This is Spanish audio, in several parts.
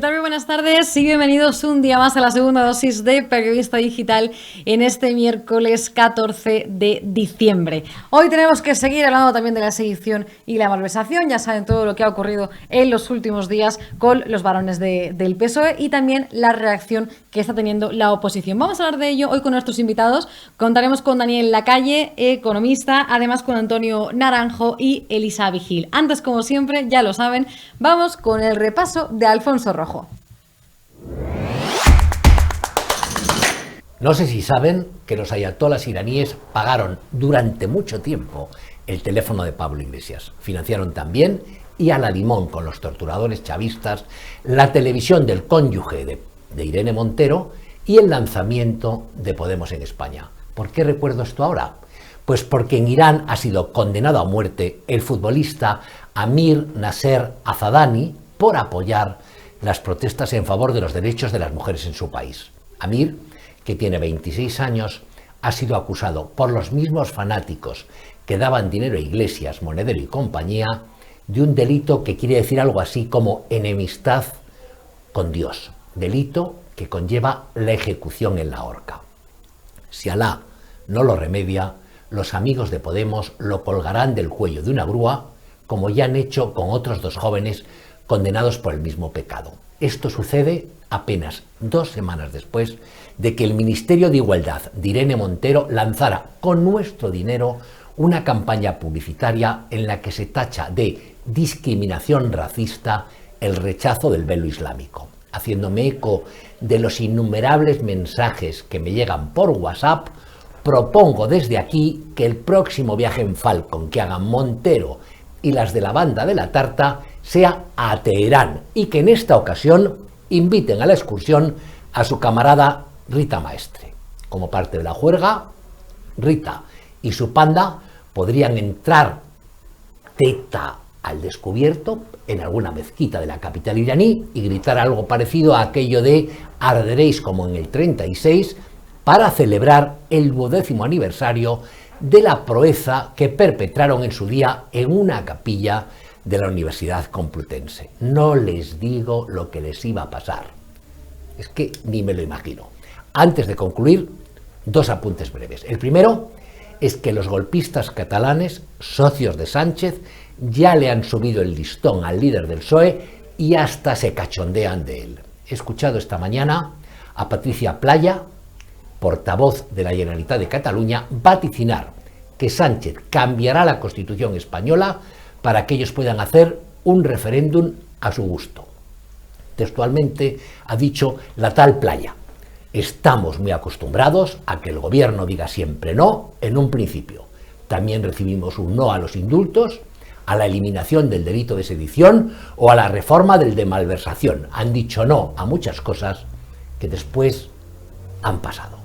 tal? Muy buenas tardes y bienvenidos un día más a la segunda dosis de Periodista Digital en este miércoles 14 de diciembre. Hoy tenemos que seguir hablando también de la sedición y la malversación. Ya saben todo lo que ha ocurrido en los últimos días con los varones del PSOE y también la reacción que está teniendo la oposición. Vamos a hablar de ello hoy con nuestros invitados. Contaremos con Daniel Lacalle, economista, además con Antonio Naranjo y Elisa Vigil. Antes, como siempre, ya lo saben, vamos con el repaso de Alfonso Rojo. No sé si saben que los ayatolás iraníes pagaron durante mucho tiempo el teléfono de Pablo Iglesias. Financiaron también, y a la limón con los torturadores chavistas, la televisión del cónyuge de Irene Montero y el lanzamiento de Podemos en España. ¿Por qué recuerdo esto ahora? Pues porque en Irán ha sido condenado a muerte el futbolista Amir Nasser Azadani por apoyar las protestas en favor de los derechos de las mujeres en su país. Amir, que tiene 26 años, ha sido acusado por los mismos fanáticos que daban dinero a Iglesias, Monedero y compañía, de un delito que quiere decir algo así como enemistad con Dios, delito que conlleva la ejecución en la horca. Si Alá no lo remedia, los amigos de Podemos lo colgarán del cuello de una grúa, como ya han hecho con otros dos jóvenes condenados por el mismo pecado. Esto sucede apenas 2 semanas después de que el Ministerio de Igualdad de Irene Montero lanzara con nuestro dinero una campaña publicitaria en la que se tacha de discriminación racista el rechazo del velo islámico. Haciéndome eco de los innumerables mensajes que me llegan por WhatsApp, propongo desde aquí que el próximo viaje en Falcon que hagan Montero y las de la banda de la tarta sea a Teherán y que en esta ocasión inviten a la excursión a su camarada Rita Maestre. Como parte de la juerga, Rita y su panda podrían entrar teta al descubierto en alguna mezquita de la capital iraní y gritar algo parecido a aquello de arderéis como en el 36 para celebrar el 12º aniversario de la proeza que perpetraron en su día en una capilla de la Universidad Complutense. No les digo lo que les iba a pasar. Es que ni me lo imagino. Antes de concluir, 2 apuntes breves. El primero es que los golpistas catalanes, socios de Sánchez, ya le han subido el listón al líder del PSOE y hasta se cachondean de él. He escuchado esta mañana a Patricia Playa, portavoz de la Generalitat de Cataluña, vaticinar que Sánchez cambiará la Constitución española para que ellos puedan hacer un referéndum a su gusto. Textualmente ha dicho la tal Playa: estamos muy acostumbrados a que el gobierno diga siempre no en un principio. También recibimos un no a los indultos, a la eliminación del delito de sedición o a la reforma del de malversación. Han dicho no a muchas cosas que después han pasado.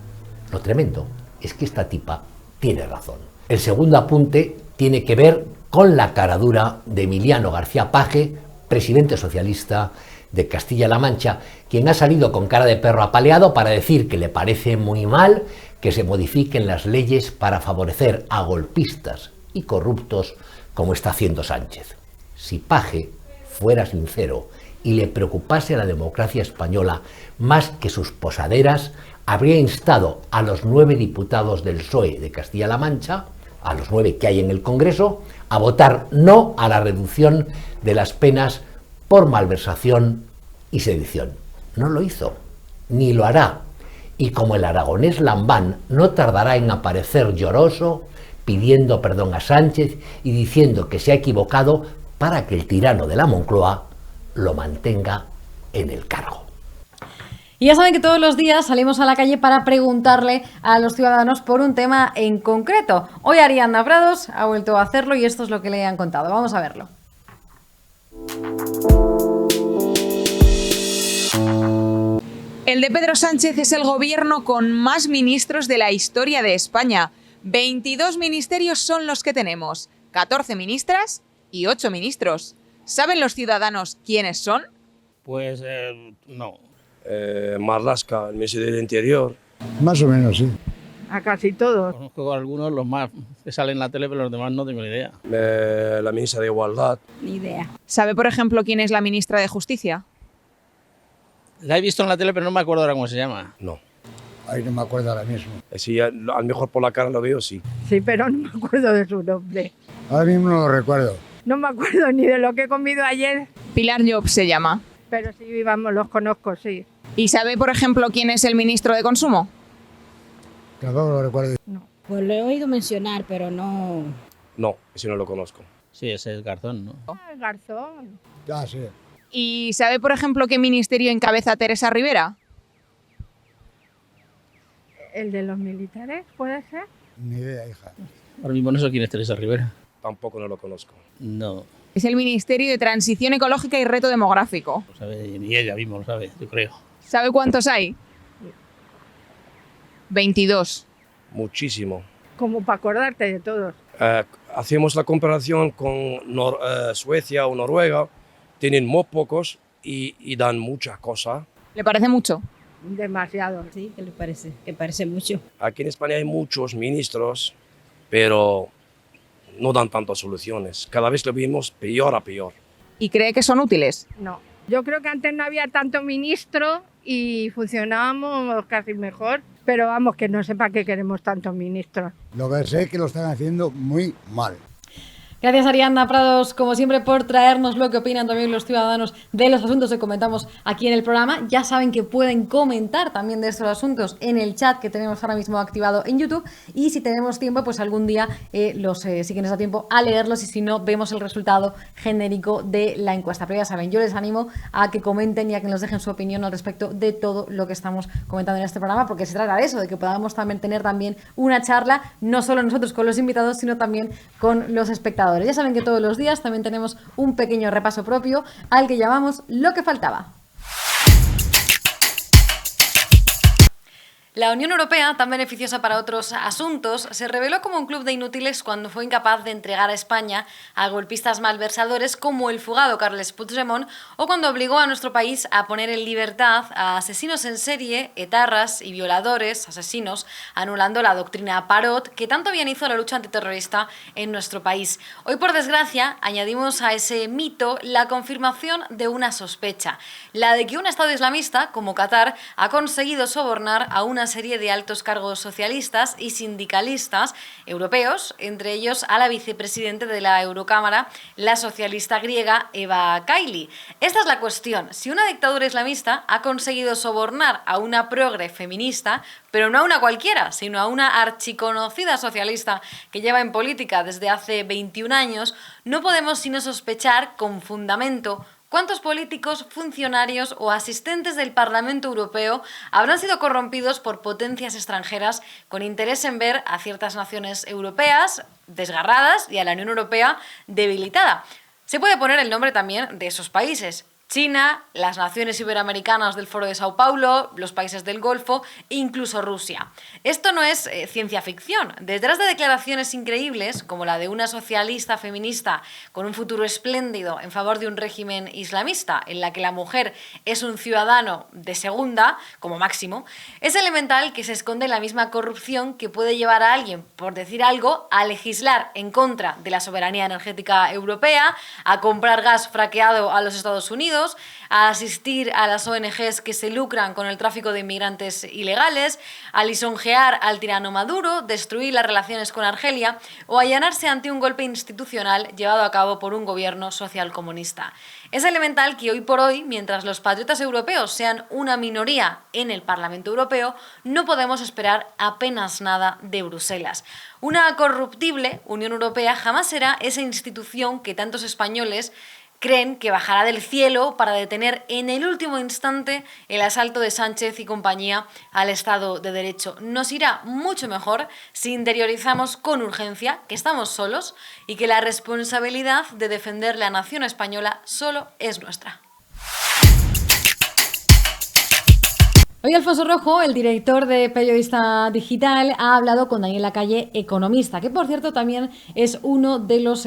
Lo tremendo es que esta tipa tiene razón. El segundo apunte tiene que ver con la caradura de Emiliano García Paje, presidente socialista de Castilla-La Mancha, quien ha salido con cara de perro apaleado para decir que le parece muy mal que se modifiquen las leyes para favorecer a golpistas y corruptos como está haciendo Sánchez. Si Paje fuera sincero y le preocupase a la democracia española más que sus posaderas, habría instado a los 9 diputados del PSOE de Castilla-La Mancha, a los 9 que hay en el Congreso, a votar no a la reducción de las penas por malversación y sedición. No lo hizo, ni lo hará. Y como el aragonés Lambán no tardará en aparecer lloroso, pidiendo perdón a Sánchez y diciendo que se ha equivocado para que el tirano de la Moncloa lo mantenga en el cargo. Y ya saben que todos los días salimos a la calle para preguntarle a los ciudadanos por un tema en concreto. Hoy Ariadna Prados ha vuelto a hacerlo y esto es lo que le han contado. Vamos a verlo. El de Pedro Sánchez es el gobierno con más ministros de la historia de España. 22 ministerios son los que tenemos, 14 ministras y 8 ministros. ¿Saben los ciudadanos quiénes son? Pues no. Marlaska, el Ministerio del Interior. Más o menos, sí. A casi todos. Conozco algunos, los más que salen en la tele, pero los demás no tengo ni idea. La ministra de Igualdad. Ni idea. ¿Sabe, por ejemplo, quién es la ministra de Justicia? La he visto en la tele, pero no me acuerdo ahora cómo se llama. No. Ahí no me acuerdo ahora mismo. Sí, a lo mejor por la cara lo veo, sí. Sí, pero no me acuerdo de su nombre. Ahora mismo no lo recuerdo. No me acuerdo ni de lo que he comido ayer, Pilar Llop se llama. pero sí, vamos, los conozco, sí. ¿Y sabe, por ejemplo, quién es el ministro de Consumo? Tampoco lo recuerdo. Pues lo he oído mencionar, pero no. No, ese no lo conozco. Sí, ese es Garzón, ¿no? Garzón. Ah, sí. ¿Y sabe, por ejemplo, qué ministerio encabeza Teresa Rivera? ¿El de los militares, puede ser? Ni idea, hija. Ahora mismo no sé quién es Teresa Rivera. Tampoco no lo conozco. No, Es el Ministerio de Transición Ecológica y Reto Demográfico. lo sabe, ni ella mismo lo sabe, yo creo. ¿Sabe cuántos hay? 22. Muchísimo. Como para acordarte de todos. Hacemos la comparación con Suecia o Noruega. Tienen muy pocos y dan muchas cosas. ¿Le parece mucho? Demasiado. Sí, ¿qué le parece? Que parece mucho. Aquí en España hay muchos ministros, pero no dan tantas soluciones. Cada vez lo vemos peor a peor. ¿Y cree que son útiles? No. Yo creo que antes no había tanto ministro y funcionábamos casi mejor. Pero vamos, que no sepa que queremos tantos ministros. Lo que sé es que lo están haciendo muy mal. Gracias, Ariadna Prados, como siempre, por traernos lo que opinan también los ciudadanos de los asuntos que comentamos aquí en el programa. Ya saben que pueden comentar también de estos asuntos en el chat que tenemos ahora mismo activado en YouTube. Y si tenemos tiempo, pues algún día sí que nos da tiempo a leerlos, y si no, vemos el resultado genérico de la encuesta. Pero ya saben, yo les animo a que comenten y a que nos dejen su opinión al respecto de todo lo que estamos comentando en este programa, porque se trata de eso, de que podamos también tener también una charla, no solo nosotros con los invitados, sino también con los espectadores. Ya saben que todos los días también tenemos un pequeño repaso propio al que llamamos Lo que faltaba. La Unión Europea, tan beneficiosa para otros asuntos, se reveló como un club de inútiles cuando fue incapaz de entregar a España a golpistas malversadores como el fugado Carles Puigdemont, o cuando obligó a nuestro país a poner en libertad a asesinos en serie, etarras y violadores, asesinos, anulando la doctrina Parot, que tanto bien hizo la lucha antiterrorista en nuestro país. Hoy, por desgracia, añadimos a ese mito la confirmación de una sospecha, la de que un Estado islamista, como Qatar, ha conseguido sobornar a una serie de altos cargos socialistas y sindicalistas europeos, entre ellos a la vicepresidenta de la Eurocámara, la socialista griega Eva Kaili. Esta es la cuestión: si una dictadura islamista ha conseguido sobornar a una progre feminista, pero no a una cualquiera, sino a una archiconocida socialista que lleva en política desde hace 21 años, no podemos sino sospechar con fundamento ¿cuántos políticos, funcionarios o asistentes del Parlamento Europeo habrán sido corrompidos por potencias extranjeras con interés en ver a ciertas naciones europeas desgarradas y a la Unión Europea debilitada? Se puede poner el nombre también de esos países: China, las naciones iberoamericanas del Foro de Sao Paulo, los países del Golfo e incluso Rusia. Esto no es ciencia ficción. Detrás de declaraciones increíbles, como la de una socialista feminista con un futuro espléndido en favor de un régimen islamista, en la que la mujer es un ciudadano de segunda, como máximo, es elemental que se esconde la misma corrupción que puede llevar a alguien, por decir algo, a legislar en contra de la soberanía energética europea, a comprar gas fraqueado a los Estados Unidos, a asistir a las ONGs que se lucran con el tráfico de inmigrantes ilegales, a lisonjear al tirano Maduro, destruir las relaciones con Argelia o allanarse ante un golpe institucional llevado a cabo por un gobierno socialcomunista. Es elemental que hoy por hoy, mientras los patriotas europeos sean una minoría en el Parlamento Europeo, no podemos esperar apenas nada de Bruselas. Una corruptible Unión Europea jamás será esa institución que tantos españoles creen que bajará del cielo para detener en el último instante el asalto de Sánchez y compañía al Estado de Derecho. Nos irá mucho mejor si interiorizamos con urgencia que estamos solos y que la responsabilidad de defender la nación española solo es nuestra. Hoy Alfonso Rojo, el director de Periodista Digital, ha hablado con Daniel Lacalle, economista, que por cierto también es uno de los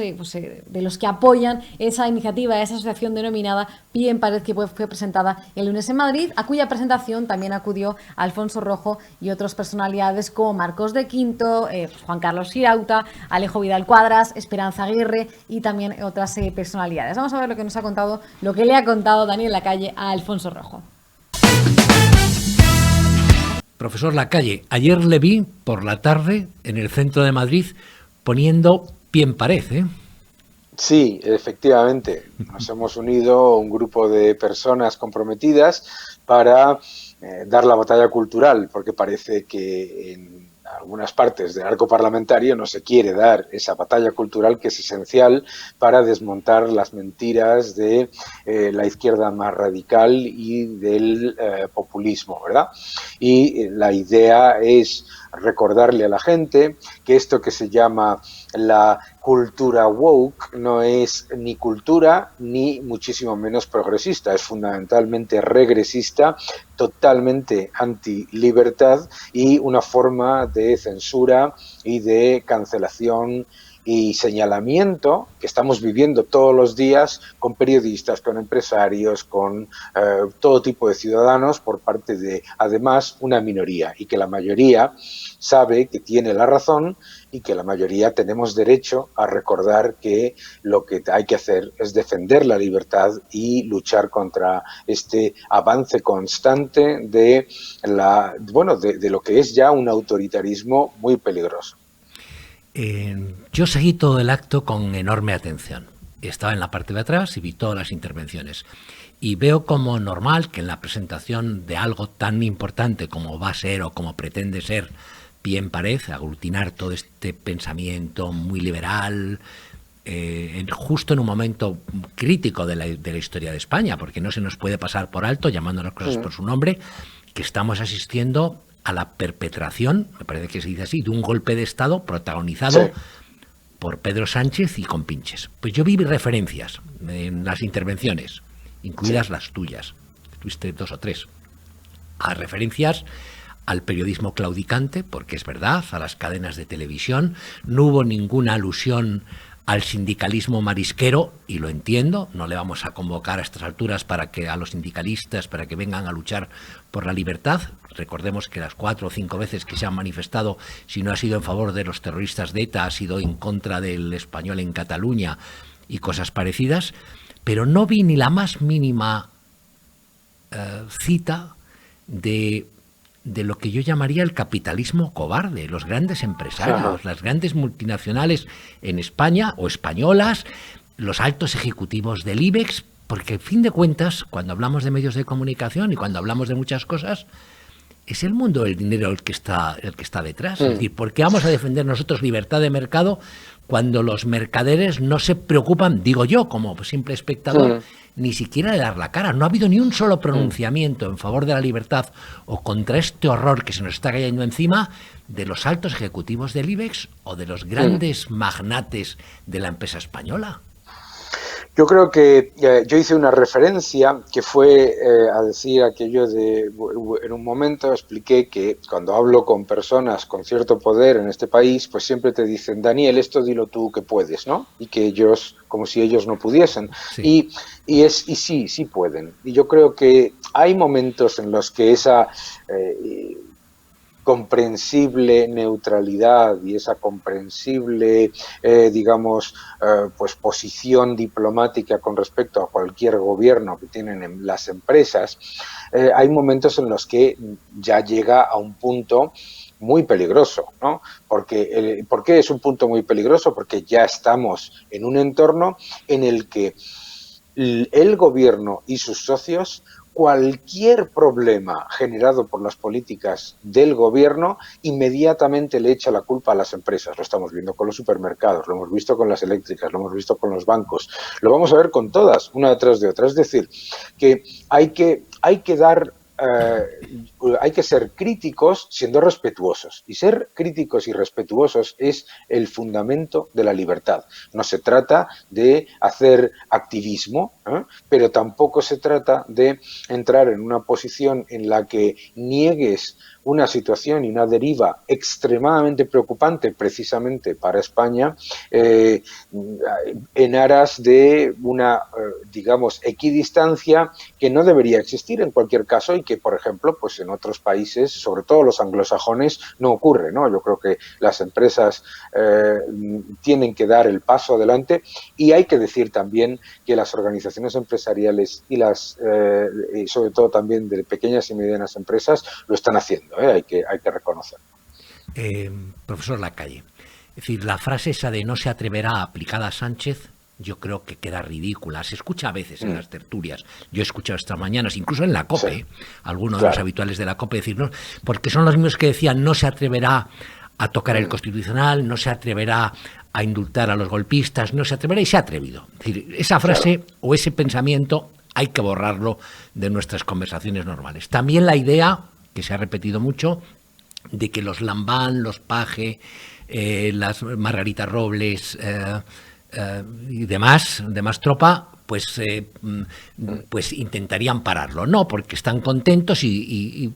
que apoyan esa iniciativa, esa asociación denominada Pie en Pared, que fue presentada el lunes en Madrid, a cuya presentación también acudió Alfonso Rojo y otras personalidades como Marcos de Quinto, Juan Carlos Girauta, Alejo Vidal Cuadras, Esperanza Aguirre y también otras personalidades. Vamos a ver lo que le ha contado Daniel Lacalle a Alfonso Rojo. Profesor Lacalle, ayer le vi por la tarde en el centro de Madrid poniendo pie en pared, ¿eh? Sí, efectivamente. Nos hemos unido un grupo de personas comprometidas para dar la batalla cultural, porque parece que en algunas partes del arco parlamentario no se quiere dar esa batalla cultural que es esencial para desmontar las mentiras de la izquierda más radical y del populismo, ¿verdad? Y la idea es recordarle a la gente que esto que se llama la cultura woke no es ni cultura ni muchísimo menos progresista, es fundamentalmente regresista, totalmente anti-libertad y una forma de censura y de cancelación y señalamiento que estamos viviendo todos los días con periodistas, con empresarios, con todo tipo de ciudadanos por parte de, además, una minoría, y que la mayoría sabe que tiene la razón y que la mayoría tenemos derecho a recordar que lo que hay que hacer es defender la libertad y luchar contra este avance constante de de lo que es ya un autoritarismo muy peligroso. Yo seguí todo el acto con enorme atención. Estaba en la parte de atrás y vi todas las intervenciones. Y veo como normal que en la presentación de algo tan importante como va a ser o como pretende ser Pie en Pared, aglutinar todo este pensamiento muy liberal, justo en un momento crítico de la historia de España, porque no se nos puede pasar por alto, llamando las cosas por su nombre, que estamos asistiendo a la perpetración, me parece que se dice así, de un golpe de Estado protagonizado por Pedro Sánchez y compinches. Pues yo vi referencias en las intervenciones, incluidas las tuyas, tuviste 2 o 3, a referencias al periodismo claudicante, porque es verdad, a las cadenas de televisión, no hubo ninguna alusión al sindicalismo marisquero, y lo entiendo, no le vamos a convocar a estas alturas a los sindicalistas para que vengan a luchar por la libertad. Recordemos que las 4 o 5 veces que se han manifestado, si no ha sido en favor de los terroristas de ETA, ha sido en contra del español en Cataluña y cosas parecidas, pero no vi ni la más mínima cita de lo que yo llamaría el capitalismo cobarde, los grandes empresarios, las grandes multinacionales en España o españolas, los altos ejecutivos del IBEX, porque a fin de cuentas, cuando hablamos de medios de comunicación y cuando hablamos de muchas cosas, es el mundo del dinero el que está detrás. Es decir, ¿por qué vamos a defender nosotros libertad de mercado cuando los mercaderes no se preocupan, digo yo, como simple espectador, ni siquiera de dar la cara? No ha habido ni un solo pronunciamiento en favor de la libertad o contra este horror que se nos está cayendo encima de los altos ejecutivos del IBEX o de los grandes magnates de la empresa española. Yo creo que yo hice una referencia que fue a decir aquello de, en un momento expliqué que cuando hablo con personas con cierto poder en este país, pues siempre te dicen, Daniel, esto dilo tú que puedes, ¿no? Y que ellos, como si ellos no pudiesen. Sí. Y sí pueden. Y yo creo que hay momentos en los que esa comprensible neutralidad y esa comprensible, pues posición diplomática con respecto a cualquier gobierno que tienen las empresas, hay momentos en los que ya llega a un punto muy peligroso, ¿no? ¿Por qué es un punto muy peligroso? Porque ya estamos en un entorno en el que el gobierno y sus socios, cualquier problema generado por las políticas del gobierno, inmediatamente le echa la culpa a las empresas. Lo estamos viendo con los supermercados, lo hemos visto con las eléctricas, lo hemos visto con los bancos, lo vamos a ver con todas, una detrás de otra. Es decir, que hay que ser críticos siendo respetuosos, y ser críticos y respetuosos es el fundamento de la libertad. No se trata de hacer activismo, pero tampoco se trata de entrar en una posición en la que niegues una situación y una deriva extremadamente preocupante precisamente para España, en aras de una, equidistancia que no debería existir en cualquier caso y que, por ejemplo, pues en otros países, sobre todo los anglosajones, no ocurre, ¿no? Yo creo que las empresas tienen que dar el paso adelante, y hay que decir también que las organizaciones empresariales y sobre todo también de pequeñas y medianas empresas lo están haciendo. haciendo, hay que reconocerlo. Profesor Lacalle, es decir, la frase esa de no se atreverá aplicada a Sánchez, yo creo que queda ridícula. Se escucha a veces en las tertulias. Yo he escuchado estas mañanas, incluso en la COPE, algunos de los habituales de la COPE decir, no, porque son los mismos que decían no se atreverá a tocar el Constitucional, no se atreverá a indultar a los golpistas, no se atreverá, y se ha atrevido. Es decir, esa frase o ese pensamiento hay que borrarlo de nuestras conversaciones normales. También la idea, que se ha repetido mucho, de que los Lambán, los Paje, las Margarita Robles y demás tropa, pues intentarían pararlo. No, porque están contentos y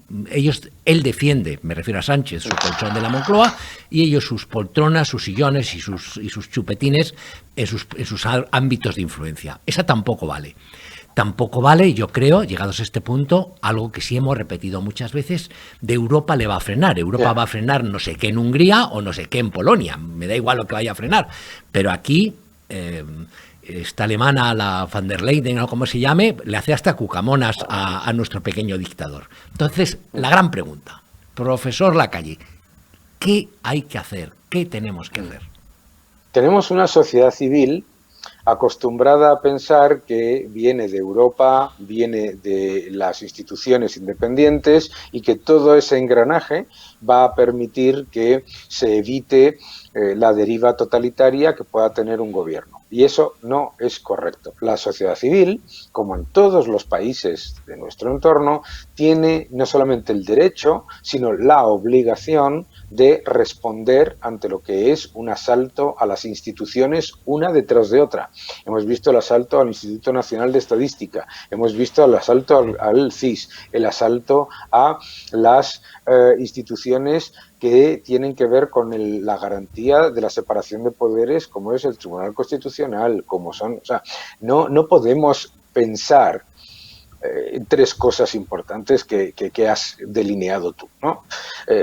él defiende, me refiero a Sánchez, su colchón de la Moncloa, y ellos sus poltronas, sus sillones y sus chupetines en sus ámbitos de influencia. Esa tampoco vale. Tampoco vale, yo creo, llegados a este punto, algo que sí hemos repetido muchas veces, de Europa le va a frenar. Europa va a frenar no sé qué en Hungría o no sé qué en Polonia. Me da igual lo que vaya a frenar. Pero aquí, esta alemana, la van der Leyen o como se llame, le hace hasta cucamonas a nuestro pequeño dictador. Entonces, la gran pregunta, profesor Lacalle, ¿qué hay que hacer? ¿Qué tenemos que hacer? Tenemos una sociedad civil acostumbrada a pensar que viene de Europa, viene de las instituciones independientes y que todo ese engranaje va a permitir que se evite la deriva totalitaria que pueda tener un gobierno. Y eso no es correcto. La sociedad civil, como en todos los países de nuestro entorno, tiene no solamente el derecho, sino la obligación de responder ante lo que es un asalto a las instituciones una detrás de otra. Hemos visto el asalto al Instituto Nacional de Estadística, hemos visto el asalto al CIS, el asalto a las instituciones que tienen que ver con la garantía de la separación de poderes, como es el Tribunal Constitucional, como son, o sea, no podemos pensar tres cosas importantes que has delineado tú, ¿no?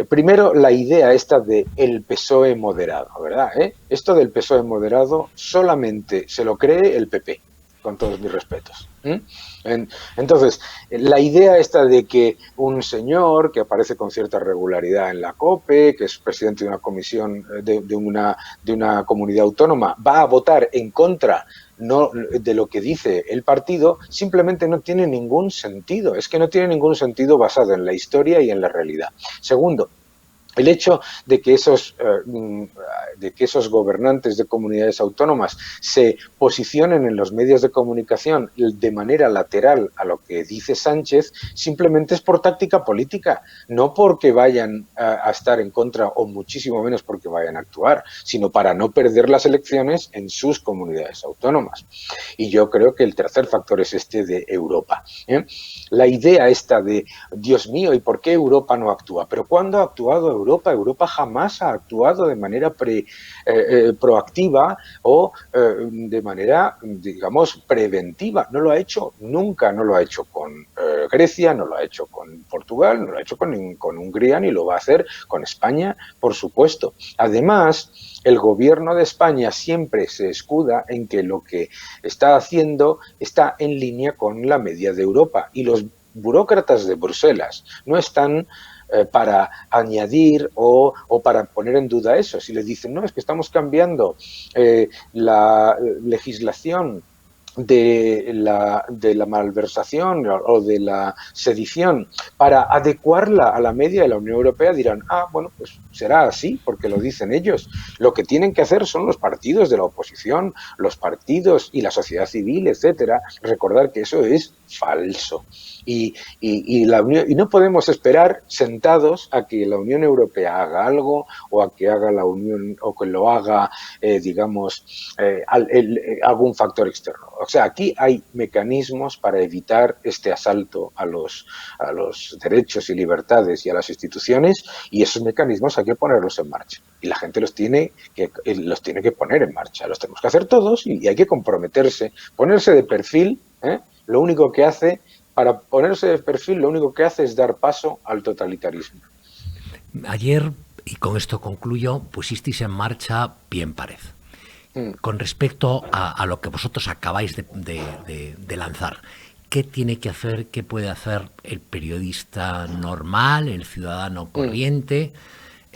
Primero, la idea esta de el PSOE moderado, ¿verdad? Esto del PSOE moderado solamente se lo cree el PP, con todos mis respetos. Entonces, la idea esta de que un señor que aparece con cierta regularidad en la COPE, que es presidente de una comisión de una comunidad autónoma, va a votar en contra de lo que dice el partido, simplemente no tiene ningún sentido. Es que no tiene ningún sentido basado en la historia y en la realidad. Segundo, el hecho de que esos gobernantes de comunidades autónomas se posicionen en los medios de comunicación de manera lateral a lo que dice Sánchez, simplemente es por táctica política, no porque vayan a estar en contra o muchísimo menos porque vayan a actuar, sino para no perder las elecciones en sus comunidades autónomas. Y yo creo que el tercer factor es este de Europa. La idea esta de, Dios mío, ¿y por qué Europa no actúa? ¿Pero cuándo ha actuado Europa? Europa jamás ha actuado de manera proactiva o de manera, digamos, preventiva. No lo ha hecho nunca, no lo ha hecho con Grecia, no lo ha hecho con Portugal, no lo ha hecho con Hungría, ni lo va a hacer con España, por supuesto. Además, el gobierno de España siempre se escuda en que lo que está haciendo está en línea con la media de Europa y los burócratas de Bruselas no están para añadir o para poner en duda eso. Si les dicen, no, es que estamos cambiando la legislación de la malversación o de la sedición para adecuarla a la media de la Unión Europea, dirán, bueno, pues será así porque lo dicen ellos. Lo que tienen que hacer son los partidos de la oposición, los partidos y la sociedad civil, etcétera, recordar que eso es falso. Y no podemos esperar sentados a que la Unión Europea haga algo o a que haga la Unión o que lo haga, algún factor externo. O sea, aquí hay mecanismos para evitar este asalto a los derechos y libertades y a las instituciones, y esos mecanismos hay que ponerlos en marcha. Y la gente los tiene que poner en marcha. Los tenemos que hacer todos y hay que comprometerse, ponerse de perfil. Lo único que hace, para ponerse de perfil, lo único que hace es dar paso al totalitarismo. Ayer, y con esto concluyo, pusisteis en marcha Pie en Pared. Con respecto a lo que vosotros acabáis de lanzar, ¿qué tiene que hacer, qué puede hacer el periodista normal, el ciudadano corriente,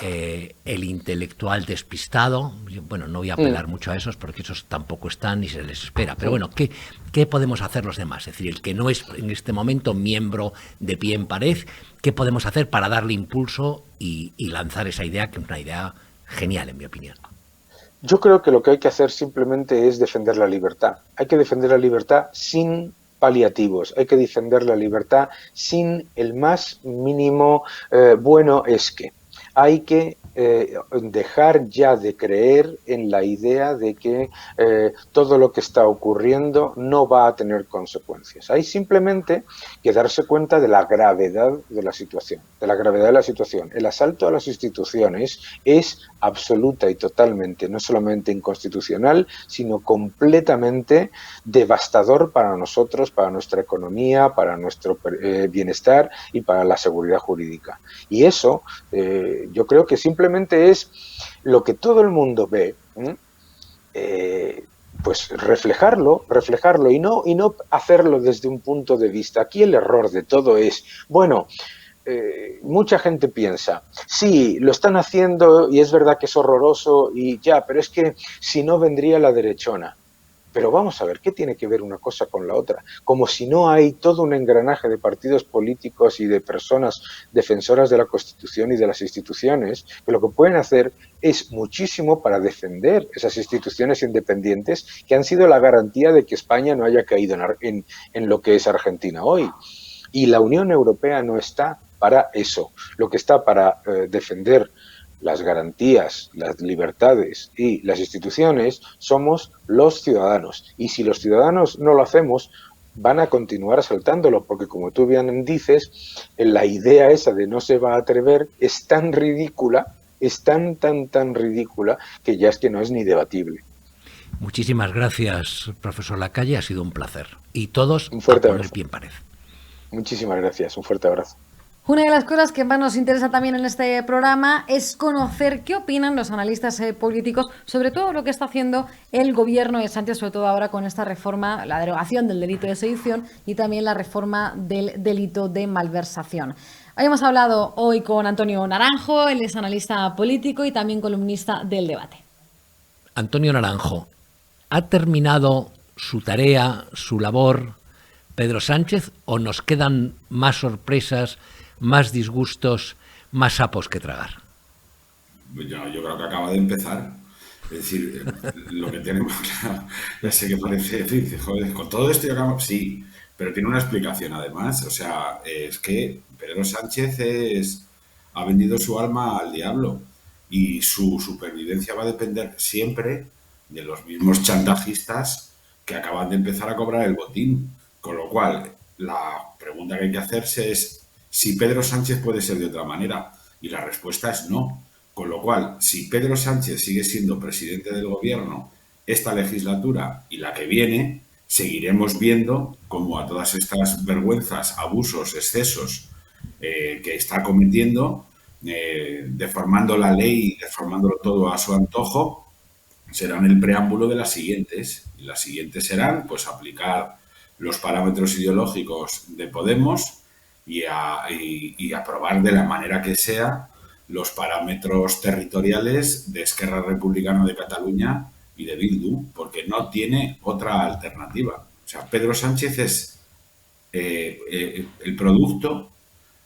el intelectual despistado? Bueno, no voy a apelar mucho a esos porque esos tampoco están ni se les espera. Pero bueno, ¿qué podemos hacer los demás? Es decir, el que no es en este momento miembro de pie en pared, ¿qué podemos hacer para darle impulso y lanzar esa idea, que es una idea genial, en mi opinión? Yo creo que lo que hay que hacer simplemente es defender la libertad. Hay que defender la libertad sin paliativos, hay que defender la libertad sin el más mínimo bueno es que. Hay que dejar ya de creer en la idea de que todo lo que está ocurriendo no va a tener consecuencias. Hay simplemente que darse cuenta de la gravedad de la situación, El asalto a las instituciones es absoluta y totalmente, no solamente inconstitucional, sino completamente devastador para nosotros, para nuestra economía, para nuestro bienestar y para la seguridad jurídica. Y eso, yo creo que simplemente es lo que todo el mundo ve, pues reflejarlo y no hacerlo desde un punto de vista. Aquí el error de todo es, bueno, mucha gente piensa, sí, lo están haciendo y es verdad que es horroroso y ya, pero es que si no vendría la derechona. Pero vamos a ver, ¿qué tiene que ver una cosa con la otra? Como si no hay todo un engranaje de partidos políticos y de personas defensoras de la Constitución y de las instituciones, que lo que pueden hacer es muchísimo para defender esas instituciones independientes que han sido la garantía de que España no haya caído en lo que es Argentina hoy. Y la Unión Europea no está para eso. Lo que está para defender las garantías, las libertades y las instituciones somos los ciudadanos. Y si los ciudadanos no lo hacemos, van a continuar asaltándolo, porque como tú bien dices, la idea esa de no se va a atrever es tan ridícula, es tan ridícula, que ya es que no es ni debatible. Muchísimas gracias, profesor Lacalle, ha sido un placer. Y todos un fuerte a poner abrazo. pie en pared. Muchísimas gracias, un fuerte abrazo. Una de las cosas que más nos interesa también en este programa es conocer qué opinan los analistas políticos sobre todo lo que está haciendo el gobierno de Sánchez, sobre todo ahora con esta reforma, la derogación del delito de sedición y también la reforma del delito de malversación. Hemos hablado hoy con Antonio Naranjo, él es analista político y también columnista del Debate. Antonio Naranjo, ¿ha terminado su tarea, su labor, Pedro Sánchez, o nos quedan más sorpresas, más disgustos, más sapos que tragar? Yo creo que acaba de empezar. Es decir, lo que tenemos claro, ya sé que parece, dice, joder, con todo esto ya acabamos, sí, pero tiene una explicación además. O sea, es que Pedro Sánchez ha vendido su alma al diablo y su supervivencia va a depender siempre de los mismos chantajistas que acaban de empezar a cobrar el botín. Con lo cual, la pregunta que hay que hacerse es si Pedro Sánchez puede ser de otra manera, y la respuesta es no. Con lo cual, si Pedro Sánchez sigue siendo presidente del gobierno esta legislatura y la que viene, seguiremos viendo cómo a todas estas vergüenzas, abusos, excesos que está cometiendo, deformando la ley, deformándolo todo a su antojo, serán el preámbulo de las siguientes. Y las siguientes serán, pues, aplicar los parámetros ideológicos de Podemos y aprobar de la manera que sea los parámetros territoriales de Esquerra Republicana de Cataluña y de Bildu, porque no tiene otra alternativa. O sea, Pedro Sánchez es el producto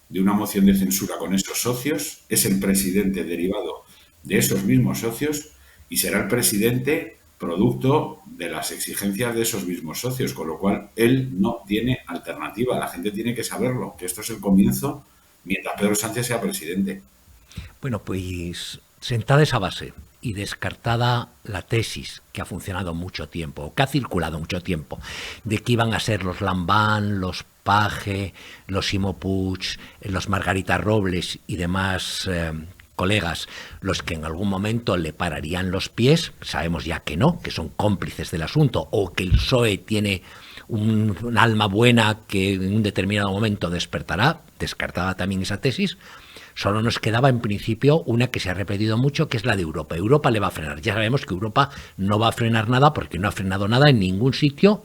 de una moción de censura con esos socios, es el presidente derivado de esos mismos socios y será el presidente producto de las exigencias de esos mismos socios, con lo cual él no tiene alternativa. La gente tiene que saberlo, que esto es el comienzo mientras Pedro Sánchez sea presidente. Bueno, pues sentada esa base y descartada la tesis que ha funcionado mucho tiempo, que ha circulado mucho tiempo, de que iban a ser los Lambán, los Page, los Ximo Puig, los Margarita Robles y demás colegas los que en algún momento le pararían los pies, sabemos ya que no, que son cómplices del asunto, o que el PSOE tiene un alma buena que en un determinado momento despertará, descartada también esa tesis. Solo nos quedaba en principio una que se ha repetido mucho, que es la de Europa. Europa le va a frenar. Ya sabemos que Europa no va a frenar nada porque no ha frenado nada en ningún sitio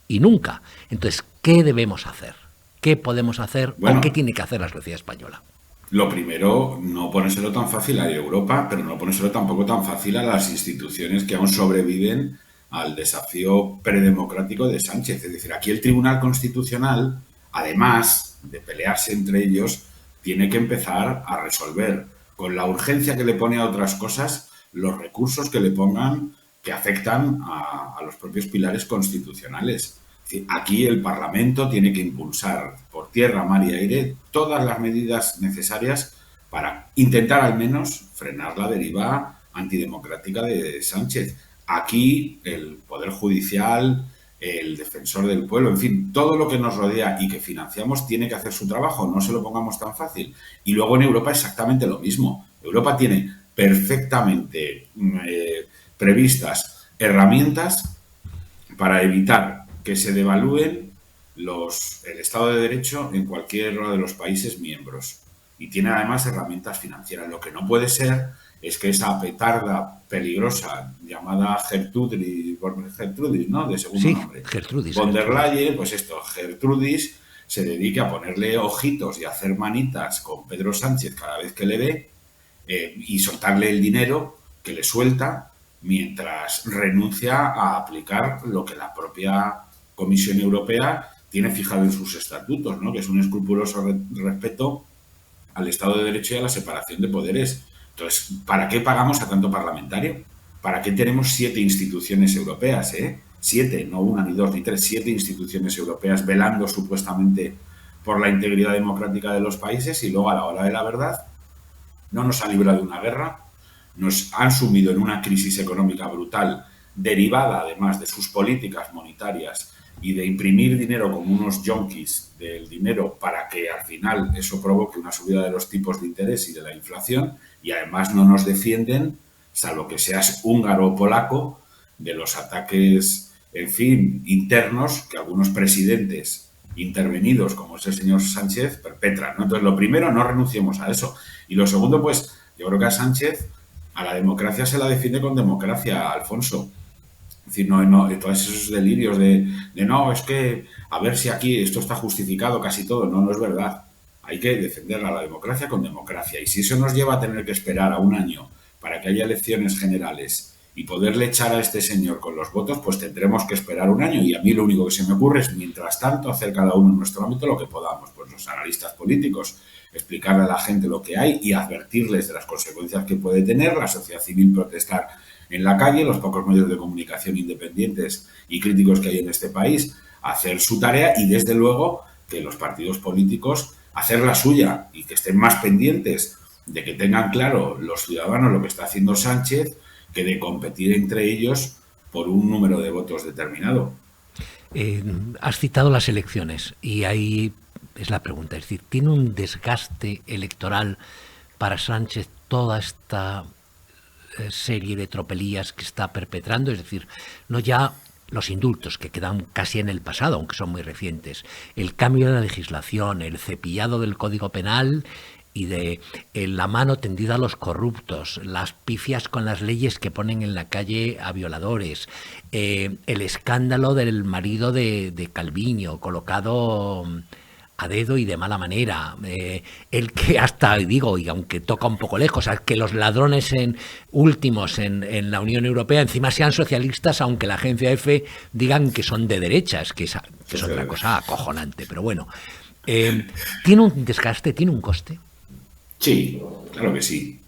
y nunca. Entonces, ¿qué debemos hacer? ¿Qué podemos hacer Bueno, o qué tiene que hacer la sociedad española? lo primero, no ponérselo tan fácil a Europa, pero no ponérselo tampoco tan fácil a las instituciones que aún sobreviven al desafío predemocrático de Sánchez. Es decir, aquí el Tribunal Constitucional, además de pelearse entre ellos, tiene que empezar a resolver con la urgencia que le pone a otras cosas los recursos que le pongan que afectan a los propios pilares constitucionales. Es decir, aquí el Parlamento tiene que impulsar por tierra, mar y aire todas las medidas necesarias para intentar al menos frenar la deriva antidemocrática de Sánchez. Aquí el Poder Judicial, el Defensor del Pueblo, en fin, todo lo que nos rodea y que financiamos tiene que hacer su trabajo, no se lo pongamos tan fácil. Y luego en Europa exactamente lo mismo. Europa tiene perfectamente previstas herramientas para evitar que se devalúen el Estado de Derecho en cualquiera de los países miembros. Y tiene además herramientas financieras. Lo que no puede ser es que esa petarda peligrosa llamada Gertrudis, ¿no? De segundo nombre. Gertrudis. Von der Leyen, pues esto, Gertrudis, se dedique a ponerle ojitos y a hacer manitas con Pedro Sánchez cada vez que le ve y soltarle el dinero que le suelta mientras renuncia a aplicar lo que la propia Comisión Europea tiene fijado en sus estatutos, ¿no? Que es un escrupuloso respeto al Estado de Derecho y a la separación de poderes. Entonces, ¿para qué pagamos a tanto parlamentario? ¿Para qué tenemos 7 instituciones europeas? 7, no 1, ni 2, ni 3, 7 instituciones europeas velando supuestamente por la integridad democrática de los países y luego a la hora de la verdad no nos han librado de una guerra, nos han sumido en una crisis económica brutal derivada además de sus políticas monetarias y de imprimir dinero como unos yonkis del dinero para que al final eso provoque una subida de los tipos de interés y de la inflación y además no nos defienden, salvo que seas húngaro o polaco, de los ataques, en fin, internos que algunos presidentes intervenidos, como es el señor Sánchez, perpetran, ¿no? Entonces, lo primero, no renunciemos a eso. Y lo segundo, pues, yo creo que a Sánchez, a la democracia se la defiende con democracia, Alfonso. Es decir, no, todos esos delirios de no, es que a ver si aquí esto está justificado casi todo. No es verdad. Hay que defender a la democracia con democracia. Y si eso nos lleva a tener que esperar a un año para que haya elecciones generales y poderle echar a este señor con los votos, pues tendremos que esperar un año. Y a mí lo único que se me ocurre es, mientras tanto, hacer cada uno en nuestro ámbito lo que podamos. Pues los analistas políticos, explicarle a la gente lo que hay y advertirles de las consecuencias que puede tener, la sociedad civil protestar en la calle, los pocos medios de comunicación independientes y críticos que hay en este país, hacer su tarea y, desde luego, que los partidos políticos hacer la suya y que estén más pendientes de que tengan claro los ciudadanos lo que está haciendo Sánchez que de competir entre ellos por un número de votos determinado. Has citado las elecciones y ahí es la pregunta. Es decir, ¿tiene un desgaste electoral para Sánchez toda esta serie de tropelías que está perpetrando? Es decir, no ya los indultos, que quedan casi en el pasado, aunque son muy recientes, el cambio de la legislación, el cepillado del Código Penal y de la mano tendida a los corruptos, las pifias con las leyes que ponen en la calle a violadores, el escándalo del marido de Calviño, colocado a dedo y de mala manera, el que hasta, digo, y aunque toca un poco lejos, que los ladrones últimos en la Unión Europea encima sean socialistas, aunque la agencia EFE digan que son de derechas, que es otra cosa acojonante, pero bueno. ¿Tiene un desgaste, tiene un coste? Sí, claro que sí.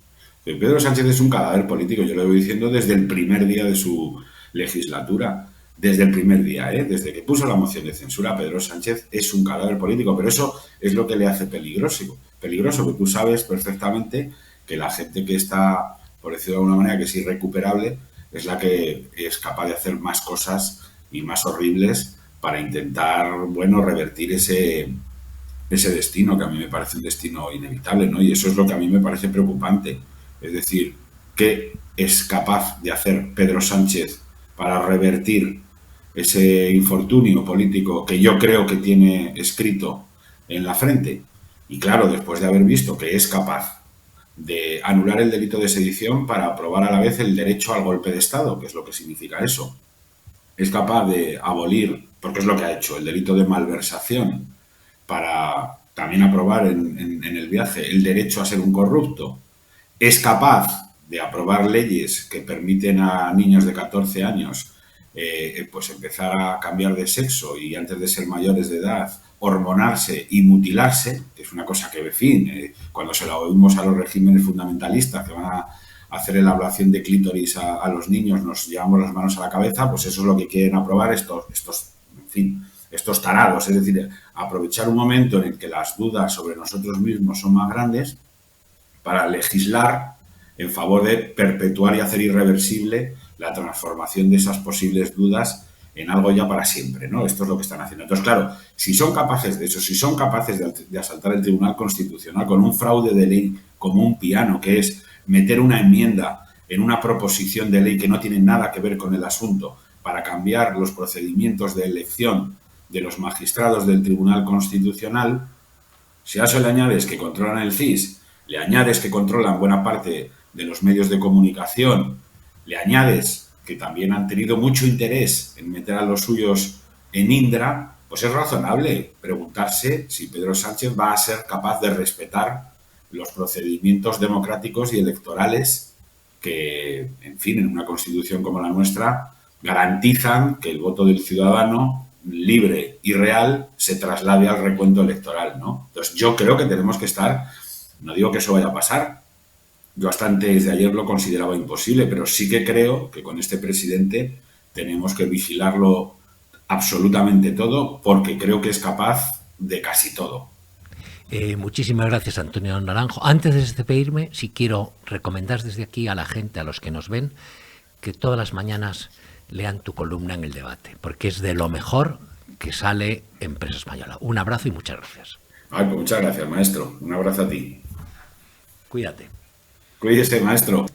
Pedro Sánchez es un cadáver político, yo lo voy diciendo desde el primer día de su legislatura. Desde el primer día, desde que puso la moción de censura, Pedro Sánchez es un cadáver político, pero eso es lo que le hace peligroso, que tú sabes perfectamente que la gente que está, por decirlo de alguna manera, que es irrecuperable, es la que es capaz de hacer más cosas y más horribles para intentar, bueno, revertir ese destino, que a mí me parece un destino inevitable, ¿no? Y eso es lo que a mí me parece preocupante. Es decir, ¿qué es capaz de hacer Pedro Sánchez para revertir ese infortunio político que yo creo que tiene escrito en la frente? Y claro, después de haber visto que es capaz de anular el delito de sedición para aprobar a la vez el derecho al golpe de Estado, que es lo que significa eso. Es capaz de abolir porque es lo que ha hecho, el delito de malversación, para también aprobar en el viaje el derecho a ser un corrupto, es capaz de aprobar leyes que permiten a niños de 14 años pues empezar a cambiar de sexo y antes de ser mayores de edad hormonarse y mutilarse, que es una cosa que, en fin, cuando se la oímos a los regímenes fundamentalistas que van a hacer la ablación de clítoris a los niños, nos llevamos las manos a la cabeza, pues eso es lo que quieren aprobar estos tarados, es decir, aprovechar un momento en el que las dudas sobre nosotros mismos son más grandes para legislar en favor de perpetuar y hacer irreversible la transformación de esas posibles dudas en algo ya para siempre, ¿no? Esto es lo que están haciendo. Entonces, claro, si son capaces de eso, si son capaces de asaltar el Tribunal Constitucional con un fraude de ley como un piano, que es meter una enmienda en una proposición de ley que no tiene nada que ver con el asunto para cambiar los procedimientos de elección de los magistrados del Tribunal Constitucional, si a eso le añades que controlan el CIS, le añades que controlan buena parte de los medios de comunicación, le añades que también han tenido mucho interés en meter a los suyos en Indra, pues es razonable preguntarse si Pedro Sánchez va a ser capaz de respetar los procedimientos democráticos y electorales que, en fin, en una constitución como la nuestra, garantizan que el voto del ciudadano libre y real se traslade al recuento electoral, ¿no? Entonces, yo creo que tenemos que estar, no digo que eso vaya a pasar, yo hasta antes de ayer lo consideraba imposible, pero sí que creo que con este presidente tenemos que vigilarlo absolutamente todo, porque creo que es capaz de casi todo. Muchísimas gracias, Antonio Naranjo. Antes de despedirme, sí quiero recomendar desde aquí a la gente, a los que nos ven, que todas las mañanas lean tu columna en El Debate, porque es de lo mejor que sale en Prensa Española. Un abrazo y muchas gracias. Ay, pues muchas gracias, maestro. Un abrazo a ti. Cuídate. Cuídese, maestro.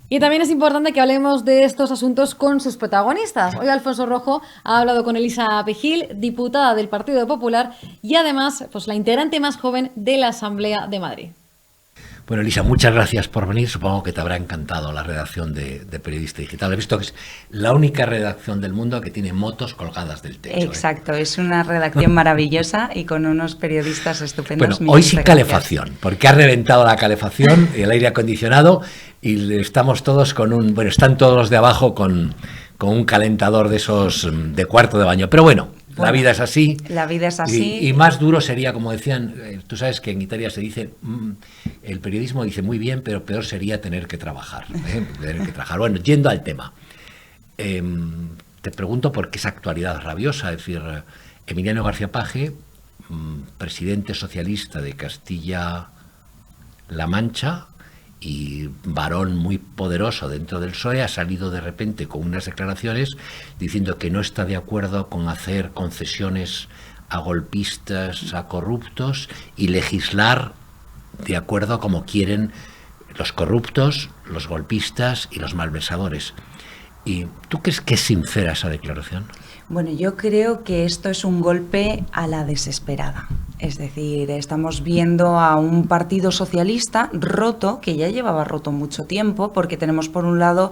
Y también es importante que hablemos de estos asuntos con sus protagonistas. Hoy Alfonso Rojo ha hablado con Elisa Pejil, diputada del Partido Popular y además pues, la integrante más joven de la Asamblea de Madrid. Bueno, Elisa, muchas gracias por venir. Supongo que te habrá encantado la redacción de Periodista Digital. He visto que es la única redacción del mundo que tiene motos colgadas del techo. Exacto, es una redacción maravillosa y con unos periodistas estupendos. Bueno, hoy sin calefacción, porque ha reventado la calefacción y el aire acondicionado y estamos todos con un... Bueno, están todos los de abajo con un calentador de esos de cuarto de baño. Pero bueno, la vida es así. La vida es así. Y más duro sería, como decían, tú sabes que en Italia se dice, el periodismo dice muy bien, pero peor sería tener que trabajar. Tener que trabajar. Bueno, yendo al tema. Te pregunto por qué esa actualidad rabiosa. Es decir, Emiliano García Paje, presidente socialista de Castilla-La Mancha y varón muy poderoso dentro del PSOE, ha salido de repente con unas declaraciones diciendo que no está de acuerdo con hacer concesiones a golpistas, a corruptos y legislar de acuerdo a como quieren los corruptos, los golpistas y los malversadores. ¿Y tú crees que es sincera esa declaración? Bueno, yo creo que esto es un golpe a la desesperada. Es decir, estamos viendo a un partido socialista roto, que ya llevaba roto mucho tiempo, porque tenemos por un lado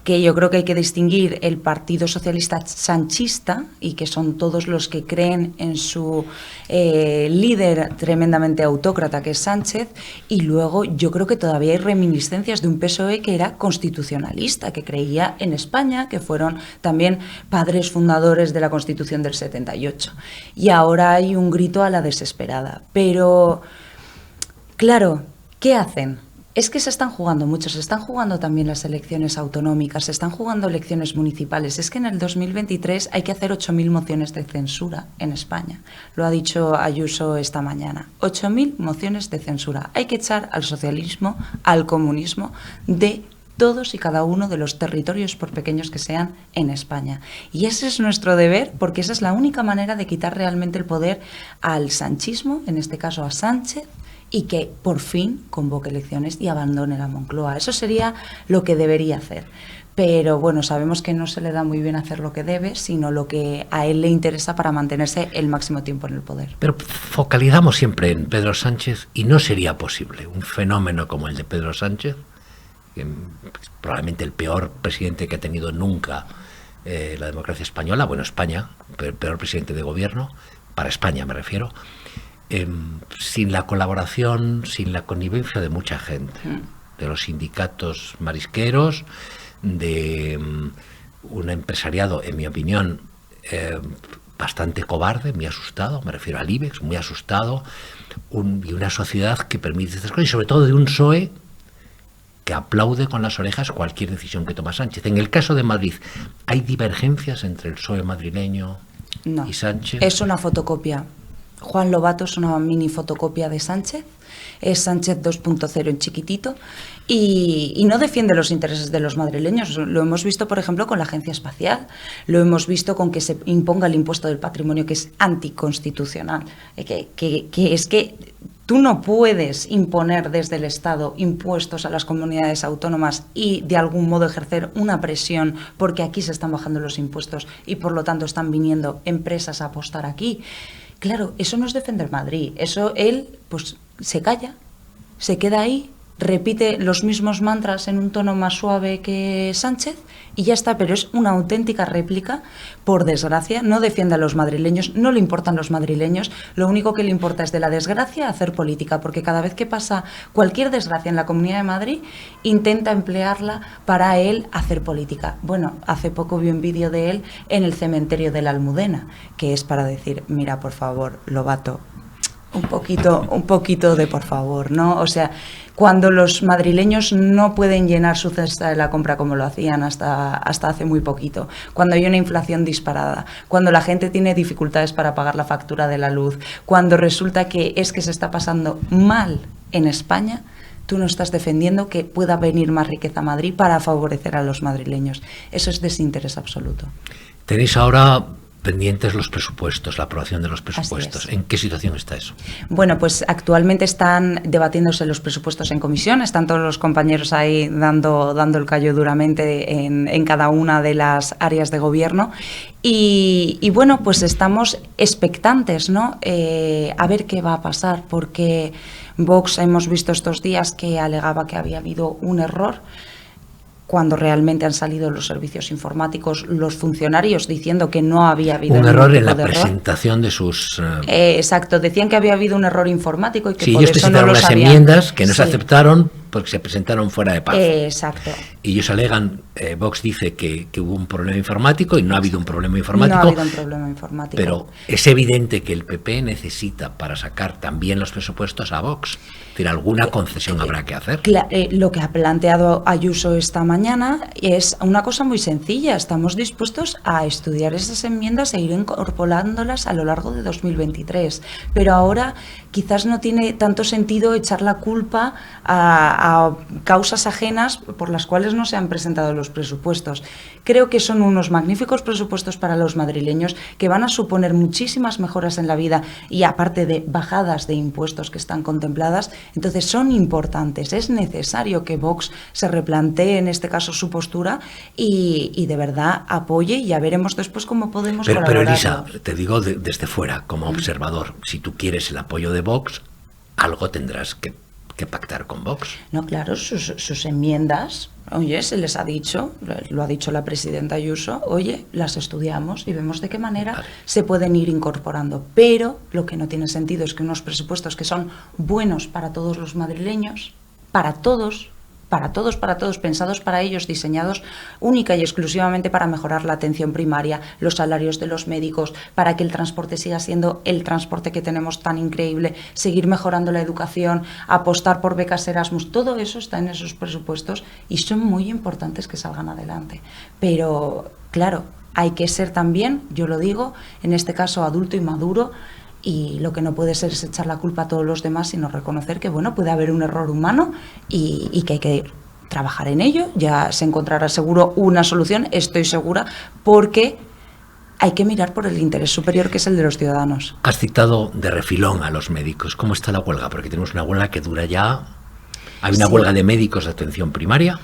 que yo creo que hay que distinguir el Partido Socialista sanchista, y que son todos los que creen en su líder tremendamente autócrata, que es Sánchez, y luego yo creo que todavía hay reminiscencias de un PSOE que era constitucionalista, que creía en España, que fueron también padres fundadores de la Constitución del 78. Y ahora hay un grito a la desesperada. Pero, claro, ¿qué hacen? Es que se están jugando mucho, se están jugando también las elecciones autonómicas, se están jugando elecciones municipales. Es que en el 2023 hay que hacer 8.000 mociones de censura en España. Lo ha dicho Ayuso esta mañana. 8.000 mociones de censura. Hay que echar al socialismo, al comunismo, de todos y cada uno de los territorios, por pequeños que sean, en España. Y ese es nuestro deber, porque esa es la única manera de quitar realmente el poder al sanchismo, en este caso a Sánchez, y que por fin convoque elecciones y abandone la Moncloa. Eso sería lo que debería hacer. Pero bueno, sabemos que no se le da muy bien hacer lo que debe, sino lo que a él le interesa para mantenerse el máximo tiempo en el poder. Pero focalizamos siempre en Pedro Sánchez y no sería posible un fenómeno como el de Pedro Sánchez, probablemente el peor presidente que ha tenido nunca la democracia española, bueno, España, peor presidente de gobierno, para España me refiero, sin la colaboración, sin la connivencia de mucha gente, de los sindicatos marisqueros, de un empresariado, en mi opinión, bastante cobarde, muy asustado, me refiero al IBEX, muy asustado, y una sociedad que permite estas cosas, y sobre todo de un PSOE que aplaude con las orejas cualquier decisión que toma Sánchez. En el caso de Madrid, ¿hay divergencias entre el PSOE madrileño y Sánchez? Es una fotocopia. Juan Lobato es una mini fotocopia de Sánchez. Es Sánchez 2.0 en chiquitito y no defiende los intereses de los madrileños. Lo hemos visto, por ejemplo, con la Agencia Espacial. Lo hemos visto con que se imponga el impuesto del patrimonio, que es anticonstitucional. Que es que tú no puedes imponer desde el Estado impuestos a las comunidades autónomas y de algún modo ejercer una presión porque aquí se están bajando los impuestos y por lo tanto están viniendo empresas a apostar aquí. Claro, eso no es defender Madrid. Eso él pues se calla, se queda ahí, repite los mismos mantras en un tono más suave que Sánchez y ya está, pero es una auténtica réplica, por desgracia, no defiende a los madrileños, no le importan los madrileños, lo único que le importa es de la desgracia hacer política, porque cada vez que pasa cualquier desgracia en la Comunidad de Madrid, intenta emplearla para él hacer política. Bueno, hace poco vi un vídeo de él en el cementerio de la Almudena, que es para decir, mira, por favor, Lobato, un poquito de por favor, ¿no? O sea, cuando los madrileños no pueden llenar su cesta de la compra como lo hacían hasta hace muy poquito, cuando hay una inflación disparada, cuando la gente tiene dificultades para pagar la factura de la luz, cuando resulta que se está pasando mal en España, tú no estás defendiendo que pueda venir más riqueza a Madrid para favorecer a los madrileños. Eso es desinterés absoluto. Tenéis ahora pendientes los presupuestos, la aprobación de los presupuestos. ¿En qué situación está eso? Bueno, pues actualmente están debatiéndose los presupuestos en comisión, están todos los compañeros ahí dando el callo duramente en cada una de las áreas de gobierno y bueno, pues estamos expectantes, ¿no? A ver qué va a pasar, porque Vox hemos visto estos días que alegaba que había habido un error, cuando realmente han salido los servicios informáticos, los funcionarios diciendo que no había habido un error en la presentación de sus... exacto, decían que había habido un error informático y que sí, por ellos eso no presentaron los unas habían... enmiendas que no se aceptaron porque se presentaron fuera de plazo. Exacto. Y ellos alegan, Vox dice que hubo un problema informático y no ha habido un problema informático. No ha habido un problema informático. Pero es evidente que el PP necesita para sacar también los presupuestos a Vox. Es decir, alguna concesión habrá que hacer. Lo que ha planteado Ayuso esta mañana es una cosa muy sencilla. Estamos dispuestos a estudiar esas enmiendas e ir incorporándolas a lo largo de 2023. Pero ahora quizás no tiene tanto sentido echar la culpa a causas ajenas por las cuales no se han presentado los presupuestos. Creo que son unos magníficos presupuestos para los madrileños que van a suponer muchísimas mejoras en la vida y aparte de bajadas de impuestos que están contempladas, entonces son importantes. Es necesario que Vox se replantee en este caso su postura y de verdad apoye y ya veremos después cómo podemos colaborar. Pero Elisa, te digo desde fuera, como observador, si tú quieres el apoyo de Vox, algo tendrás que pactar con Vox. No, claro, sus enmiendas, oye, se les ha dicho, lo ha dicho la presidenta Ayuso, oye, las estudiamos y vemos de qué manera se pueden ir incorporando. Pero lo que no tiene sentido es que unos presupuestos que son buenos para todos los madrileños, para todos, pensados para ellos, diseñados única y exclusivamente para mejorar la atención primaria, los salarios de los médicos, para que el transporte siga siendo el transporte que tenemos tan increíble, seguir mejorando la educación, apostar por becas Erasmus, todo eso está en esos presupuestos y son muy importantes que salgan adelante. Pero, claro, hay que ser también, yo lo digo, en este caso adulto y maduro, y lo que no puede ser es echar la culpa a todos los demás, sino reconocer que bueno, puede haber un error humano y que hay que trabajar en ello. Ya se encontrará seguro una solución, estoy segura, porque hay que mirar por el interés superior que es el de los ciudadanos. Has citado de refilón a los médicos. ¿Cómo está la huelga? Porque tenemos una huelga que dura ya... Hay una huelga de médicos de atención primaria.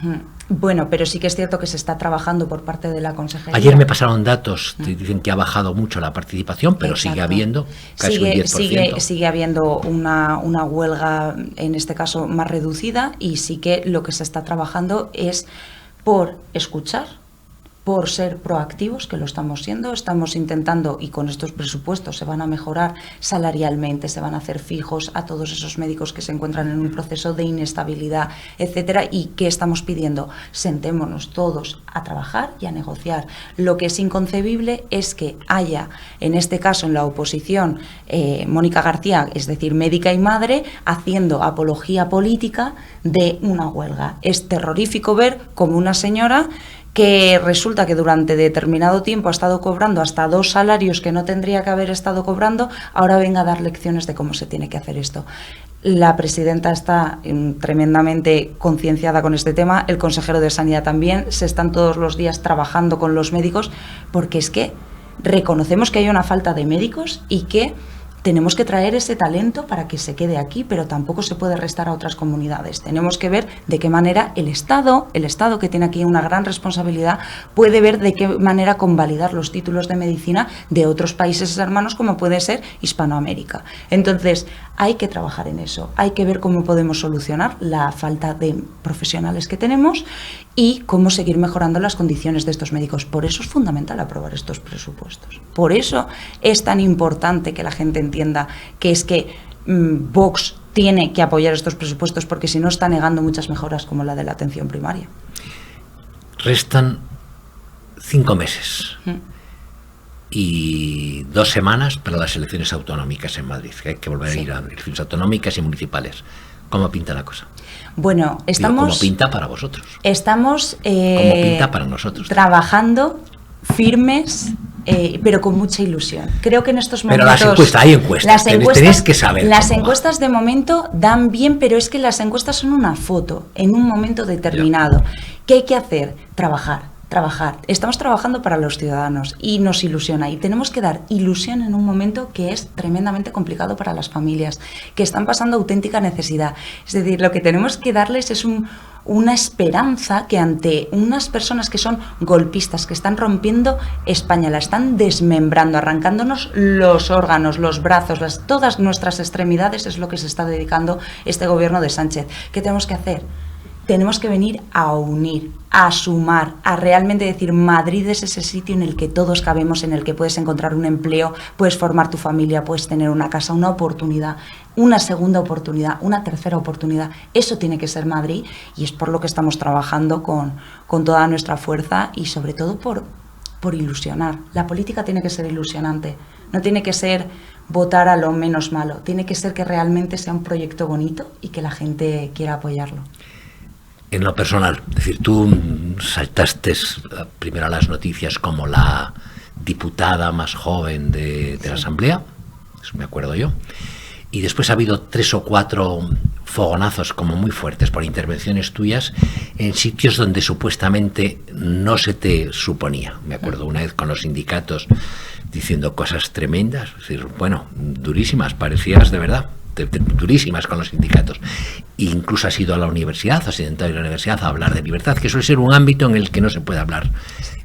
Bueno, pero sí que es cierto que se está trabajando por parte de la consejería. Ayer me pasaron datos, dicen que ha bajado mucho la participación, pero sigue habiendo casi un 10%. Sigue habiendo una huelga, en este caso más reducida, y sí que lo que se está trabajando es por escuchar, por ser proactivos, que lo estamos siendo, estamos intentando, y con estos presupuestos se van a mejorar salarialmente, se van a hacer fijos a todos esos médicos que se encuentran en un proceso de inestabilidad, etcétera. ¿Y qué estamos pidiendo? Sentémonos todos a trabajar y a negociar. Lo que es inconcebible es que haya, en este caso en la oposición, Mónica García, es decir, médica y madre, haciendo apología política de una huelga. Es terrorífico ver como una señora que resulta que durante determinado tiempo ha estado cobrando hasta 2 salarios que no tendría que haber estado cobrando, ahora venga a dar lecciones de cómo se tiene que hacer esto. La presidenta está tremendamente concienciada con este tema, el consejero de Sanidad también, se están todos los días trabajando con los médicos, porque es que reconocemos que hay una falta de médicos y que tenemos que traer ese talento para que se quede aquí, pero tampoco se puede restar a otras comunidades. Tenemos que ver de qué manera el Estado, que tiene aquí una gran responsabilidad, puede ver de qué manera convalidar los títulos de medicina de otros países hermanos, como puede ser Hispanoamérica. Entonces, hay que trabajar en eso, hay que ver cómo podemos solucionar la falta de profesionales que tenemos y cómo seguir mejorando las condiciones de estos médicos. Por eso es fundamental aprobar estos presupuestos. Por eso es tan importante que la gente entienda que es que Vox tiene que apoyar estos presupuestos, porque si no está negando muchas mejoras como la de la atención primaria. Restan 5 meses y 2 semanas para las elecciones autonómicas en Madrid, que hay que volver a ir a elecciones autonómicas y municipales. ¿Cómo pinta la cosa? Bueno, estamos... ¿Cómo pinta para vosotros? Estamos ¿Cómo pinta para nosotros? Trabajando firmes, pero con mucha ilusión. Creo que en estos momentos... Pero hay encuestas, tenéis que saber. Las encuestas de momento dan bien, pero es que las encuestas son una foto en un momento determinado. ¿Qué hay que hacer? Trabajar. Estamos trabajando para los ciudadanos y nos ilusiona, y tenemos que dar ilusión en un momento que es tremendamente complicado para las familias, que están pasando auténtica necesidad. Es decir, lo que tenemos que darles es una esperanza que ante unas personas que son golpistas, que están rompiendo España, la están desmembrando, arrancándonos los órganos, los brazos, todas nuestras extremidades, es lo que se está dedicando este gobierno de Sánchez. ¿Qué tenemos que hacer? Tenemos que venir a unir, a sumar, a realmente decir: Madrid es ese sitio en el que todos cabemos, en el que puedes encontrar un empleo, puedes formar tu familia, puedes tener una casa, una oportunidad, una segunda oportunidad, una tercera oportunidad. Eso tiene que ser Madrid, y es por lo que estamos trabajando con toda nuestra fuerza, y sobre todo por ilusionar. La política tiene que ser ilusionante, no tiene que ser votar a lo menos malo, tiene que ser que realmente sea un proyecto bonito y que la gente quiera apoyarlo. En lo personal, es decir, tú saltaste primero a las noticias como la diputada más joven de la Asamblea, eso me acuerdo yo, y después ha habido 3 o 4 fogonazos como muy fuertes por intervenciones tuyas en sitios donde supuestamente no se te suponía. Me acuerdo una vez con los sindicatos diciendo cosas tremendas, es decir, bueno, durísimas, parecías de verdad. Durísimas con los sindicatos. Incluso has ido a la universidad, has intentado ir a la universidad a hablar de libertad, que suele ser un ámbito en el que no se puede hablar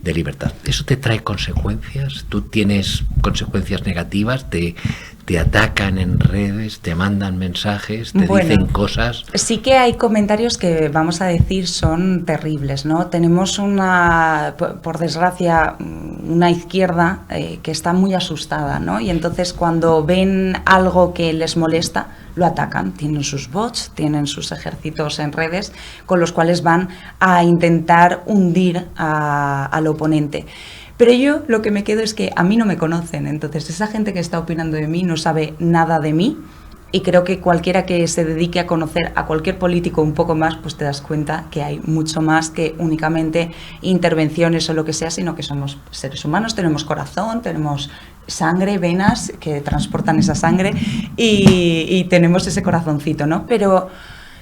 de libertad. ¿Eso te trae consecuencias? ¿Tú tienes consecuencias negativas? ¿Te atacan en redes? ¿Te mandan mensajes? ¿Te dicen cosas? Sí que hay comentarios que, vamos a decir, son terribles, ¿no? Tenemos por desgracia, una izquierda que está muy asustada, ¿no? Y entonces cuando ven algo que les molesta, lo atacan. Tienen sus bots, tienen sus ejércitos en redes con los cuales van a intentar hundir al oponente. Pero yo lo que me quedo es que a mí no me conocen, entonces esa gente que está opinando de mí no sabe nada de mí, y creo que cualquiera que se dedique a conocer a cualquier político un poco más, pues te das cuenta que hay mucho más que únicamente intervenciones o lo que sea, sino que somos seres humanos, tenemos corazón, tenemos sangre, venas que transportan esa sangre y tenemos ese corazoncito, ¿no? Pero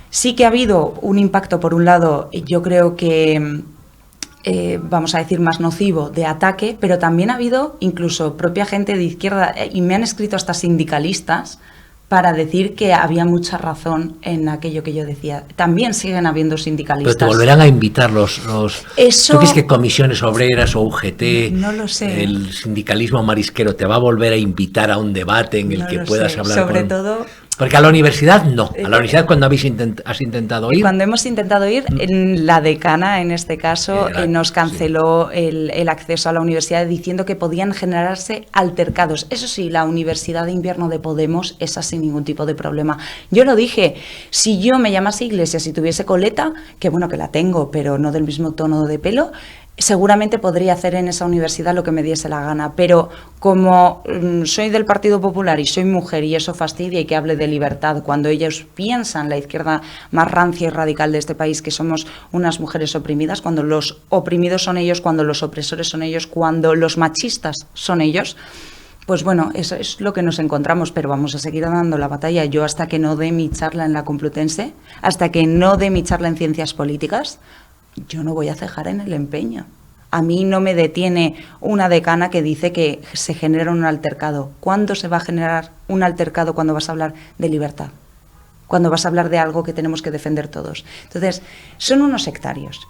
sí que ha habido un impacto, por un lado, yo creo que vamos a decir más nocivo, de ataque, pero también ha habido incluso propia gente de izquierda, y me han escrito hasta sindicalistas para decir que había mucha razón en aquello que yo decía. También siguen habiendo sindicalistas. Pero te volverán a invitar los Eso, ¿tú crees que Comisiones Obreras o UGT, no lo sé, el sindicalismo marisquero, te va a volver a invitar a un debate en el que puedas hablar sobre todo Porque a la universidad no. A la universidad cuando has intentado ir... Cuando hemos intentado ir, la decana, en este caso, nos canceló el acceso a la universidad diciendo que podían generarse altercados. Eso sí, la Universidad de Invierno de Podemos, esa sin ningún tipo de problema. Yo lo dije, si yo me llamase Iglesias y tuviese coleta, que bueno que la tengo, pero no del mismo tono de pelo, seguramente podría hacer en esa universidad lo que me diese la gana, pero como soy del Partido Popular y soy mujer y eso fastidia y que hable de libertad cuando ellos piensan, la izquierda más rancia y radical de este país, que somos unas mujeres oprimidas, cuando los oprimidos son ellos, cuando los opresores son ellos, cuando los machistas son ellos, pues bueno, eso es lo que nos encontramos, pero vamos a seguir dando la batalla. Yo hasta que no dé mi charla en la Complutense, hasta que no dé mi charla en Ciencias Políticas, yo no voy a cejar en el empeño. A mí no me detiene una decana que dice que se genera un altercado. ¿Cuándo se va a generar un altercado cuando vas a hablar de libertad? Cuando vas a hablar de algo que tenemos que defender todos. Entonces, son unos sectarios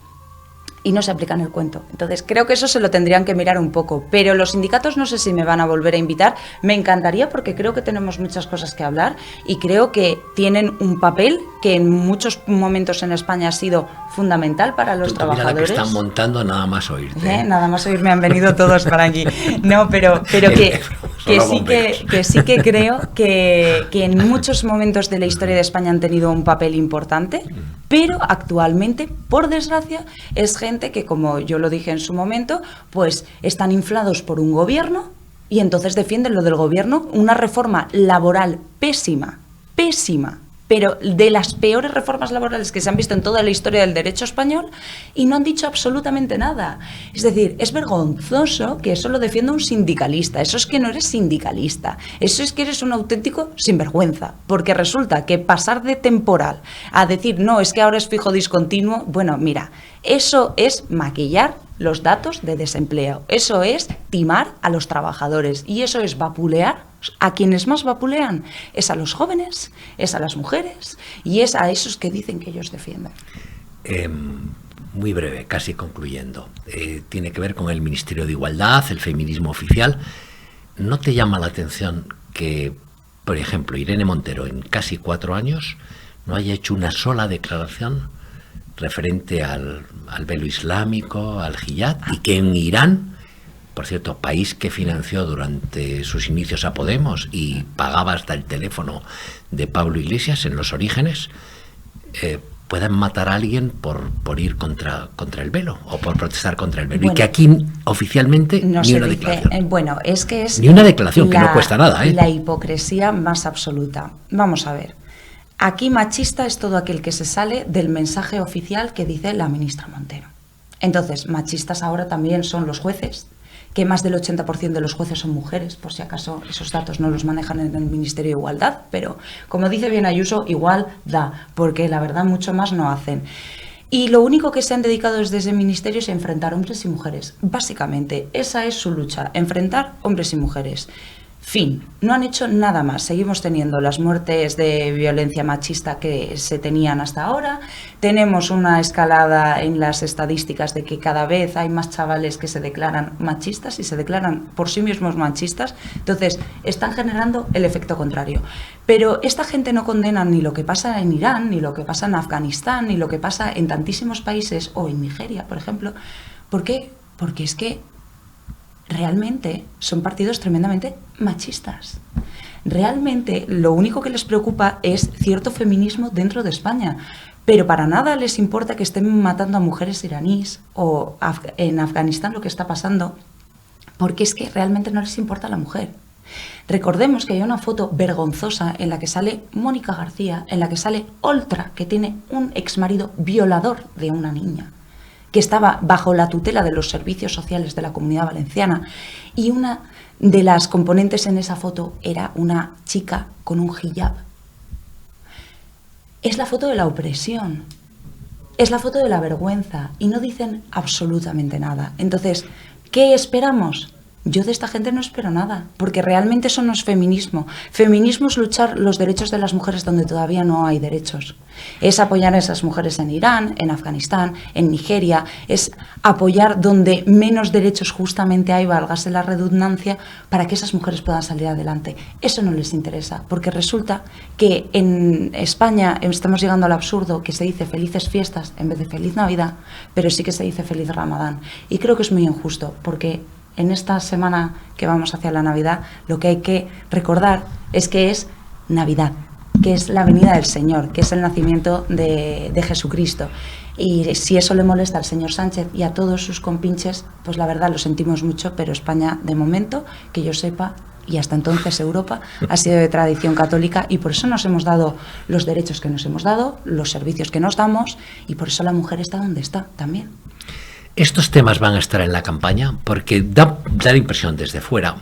y no se aplican el cuento. Entonces, creo que eso se lo tendrían que mirar un poco. Pero los sindicatos no sé si me van a volver a invitar. Me encantaría porque creo que tenemos muchas cosas que hablar y creo que tienen un papel que en muchos momentos en España ha sido fundamental para los trabajadores. Mira la que están montando nada más oírte. Nada más oírme han venido todos para aquí. No, pero que sí que creo que en muchos momentos de la historia de España han tenido un papel importante, pero actualmente, por desgracia, es gente que, como yo lo dije en su momento, pues están inflados por un gobierno y entonces defienden lo del gobierno, una reforma laboral pésima, pero de las peores reformas laborales que se han visto en toda la historia del derecho español, y no han dicho absolutamente nada. Es decir, es vergonzoso que eso lo defienda un sindicalista. Eso es que no eres sindicalista, eso es que eres un auténtico sinvergüenza, porque resulta que pasar de temporal a decir, no, es que ahora es fijo discontinuo, bueno, mira, eso es maquillar los datos de desempleo, eso es timar a los trabajadores y eso es vapulear. A quienes más vapulean es a los jóvenes, es a las mujeres y es a esos que dicen que ellos defienden. Muy breve, casi concluyendo. Tiene que ver con el Ministerio de Igualdad, el feminismo oficial. ¿No te llama la atención que, por ejemplo, Irene Montero en casi 4 años no haya hecho una sola declaración referente al velo islámico, al hijab, y que en Irán, por cierto, país que financió durante sus inicios a Podemos y pagaba hasta el teléfono de Pablo Iglesias en los orígenes, puedan matar a alguien por ir contra el velo o por protestar contra el velo? Bueno, y que aquí oficialmente no ni una declaración. Bueno, es que es ni una declaración, que no cuesta nada. La hipocresía más absoluta. Vamos a ver. Aquí machista es todo aquel que se sale del mensaje oficial que dice la ministra Montero. Entonces, machistas ahora también son los jueces, que más del 80% de los jueces son mujeres, por si acaso esos datos no los manejan en el Ministerio de Igualdad, pero como dice bien Ayuso, igual da, porque la verdad mucho más no hacen. Y lo único que se han dedicado desde ese ministerio es enfrentar hombres y mujeres. Básicamente, esa es su lucha, enfrentar hombres y mujeres. Fin, no han hecho nada más. Seguimos teniendo las muertes de violencia machista que se tenían hasta ahora. Tenemos una escalada en las estadísticas de que cada vez hay más chavales que se declaran machistas y se declaran por sí mismos machistas. Entonces, están generando el efecto contrario. Pero esta gente no condena ni lo que pasa en Irán, ni lo que pasa en Afganistán, ni lo que pasa en tantísimos países, o en Nigeria, por ejemplo. ¿Por qué? Porque es que realmente son partidos tremendamente machistas. Realmente lo único que les preocupa es cierto feminismo dentro de España, pero para nada les importa que estén matando a mujeres iraníes o en Afganistán lo que está pasando, porque es que realmente no les importa la mujer. Recordemos que hay una foto vergonzosa en la que sale Mónica García, en la que sale Oltra, que tiene un exmarido violador de una niña, que estaba bajo la tutela de los servicios sociales de la Comunidad Valenciana, y una de las componentes en esa foto era una chica con un hijab. Es la foto de la opresión, es la foto de la vergüenza, y no dicen absolutamente nada. Entonces, ¿qué esperamos? Yo de esta gente no espero nada, porque realmente eso no es feminismo. Feminismo es luchar los derechos de las mujeres donde todavía no hay derechos. Es apoyar a esas mujeres en Irán, en Afganistán, en Nigeria. Es apoyar donde menos derechos justamente hay, válgase la redundancia, para que esas mujeres puedan salir adelante. Eso no les interesa, porque resulta que en España estamos llegando al absurdo que se dice felices fiestas en vez de feliz Navidad, pero sí que se dice feliz Ramadán. Y creo que es muy injusto, porque en esta semana que vamos hacia la Navidad, lo que hay que recordar es que es Navidad, que es la venida del Señor, que es el nacimiento de Jesucristo. Y si eso le molesta al señor Sánchez y a todos sus compinches, pues la verdad lo sentimos mucho, pero España, de momento, que yo sepa, y hasta entonces Europa, ha sido de tradición católica, y por eso nos hemos dado los derechos que nos hemos dado, los servicios que nos damos, y por eso la mujer está donde está también. Estos temas van a estar en la campaña porque da la impresión desde fuera,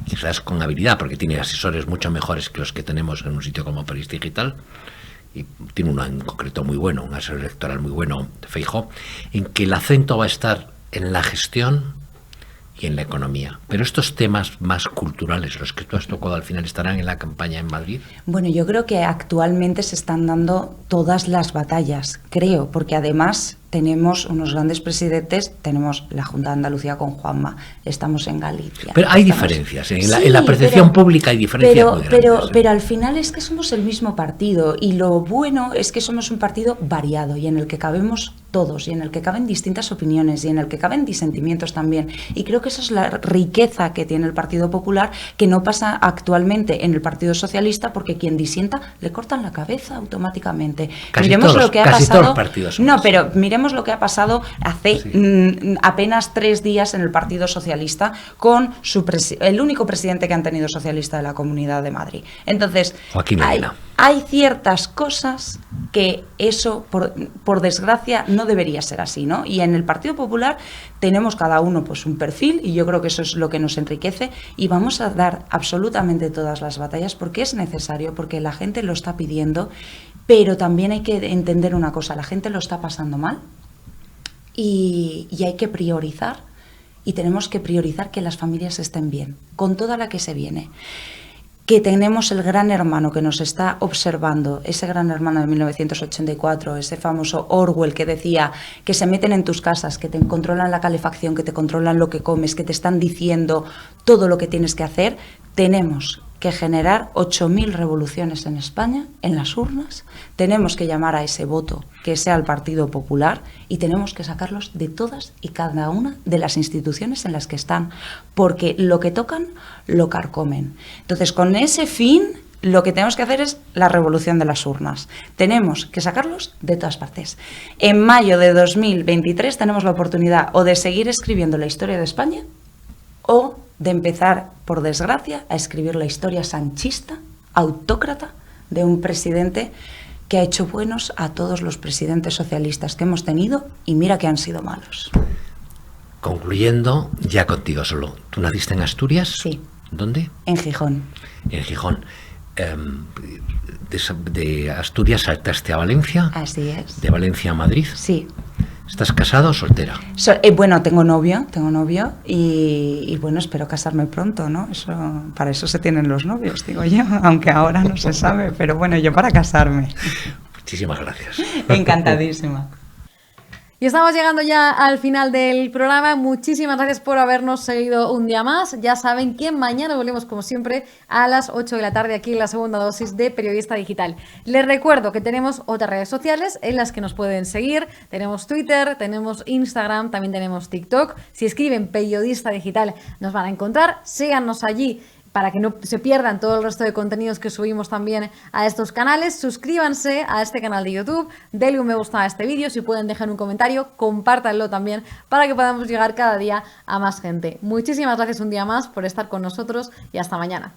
quizás con habilidad, porque tiene asesores mucho mejores que los que tenemos en un sitio como Periodista Digital, y tiene uno en concreto muy bueno, un asesor electoral muy bueno, Feijóo, en que el acento va a estar en la gestión y en la economía. Pero estos temas más culturales, los que tú has tocado al final, ¿estarán en la campaña en Madrid? Bueno, yo creo que actualmente se están dando todas las batallas, creo, porque además tenemos unos grandes presidentes, tenemos la Junta de Andalucía con Juanma, estamos en Galicia. Pero hay diferencias, en la percepción pública hay diferencias muy grandes. Pero al final es que somos el mismo partido, y lo bueno es que somos un partido variado y en el que cabemos todos, y en el que caben distintas opiniones, y en el que caben disentimientos también. Y creo que esa es la riqueza que tiene el Partido Popular, que no pasa actualmente en el Partido Socialista, porque quien disienta le cortan la cabeza automáticamente. Miremos lo que ha pasado. Todos los partidos son no, pero miremos lo que ha pasado hace apenas 3 días en el Partido Socialista con el único presidente que han tenido socialista de la Comunidad de Madrid. Entonces, Joaquín Medina. Hay ciertas cosas que eso, por desgracia, no debería ser así, ¿no? Y en el Partido Popular tenemos cada uno pues un perfil, y yo creo que eso es lo que nos enriquece, y vamos a dar absolutamente todas las batallas porque es necesario, porque la gente lo está pidiendo, pero también hay que entender una cosa: la gente lo está pasando mal y hay que priorizar, y tenemos que priorizar que las familias estén bien, con toda la que se viene. Que tenemos el gran hermano que nos está observando, ese gran hermano de 1984, ese famoso Orwell que decía que se meten en tus casas, que te controlan la calefacción, que te controlan lo que comes, que te están diciendo todo lo que tienes que hacer. Tenemos que generar 8.000 revoluciones en España, en las urnas. Tenemos que llamar a ese voto que sea el Partido Popular, y tenemos que sacarlos de todas y cada una de las instituciones en las que están, porque lo que tocan lo carcomen. Entonces, con ese fin, lo que tenemos que hacer es la revolución de las urnas. Tenemos que sacarlos de todas partes. En mayo de 2023 tenemos la oportunidad o de seguir escribiendo la historia de España, o de empezar, por desgracia, a escribir la historia sanchista, autócrata, de un presidente que ha hecho buenos a todos los presidentes socialistas que hemos tenido, y mira que han sido malos. Concluyendo, ya contigo solo. ¿Tú naciste en Asturias? Sí. ¿Dónde? En Gijón. En Gijón. De Asturias saltaste a Valencia. Así es. ¿De Valencia a Madrid? Sí. ¿Estás casada o soltera? Bueno, tengo novio y bueno, espero casarme pronto, ¿no? Para eso se tienen los novios, digo yo, aunque ahora no se sabe, pero bueno, yo para casarme. Muchísimas gracias. Encantadísima. Y estamos llegando ya al final del programa. Muchísimas gracias por habernos seguido un día más. Ya saben que mañana volvemos, como siempre, a las 8 de la tarde aquí en la segunda dosis de Periodista Digital. Les recuerdo que tenemos otras redes sociales en las que nos pueden seguir. Tenemos Twitter, tenemos Instagram, también tenemos TikTok. Si escriben Periodista Digital nos van a encontrar. Síganos allí para que no se pierdan todo el resto de contenidos que subimos también a estos canales. Suscríbanse a este canal de YouTube, denle un me gusta a este vídeo, si pueden dejar un comentario, compártanlo también para que podamos llegar cada día a más gente. Muchísimas gracias un día más por estar con nosotros y hasta mañana.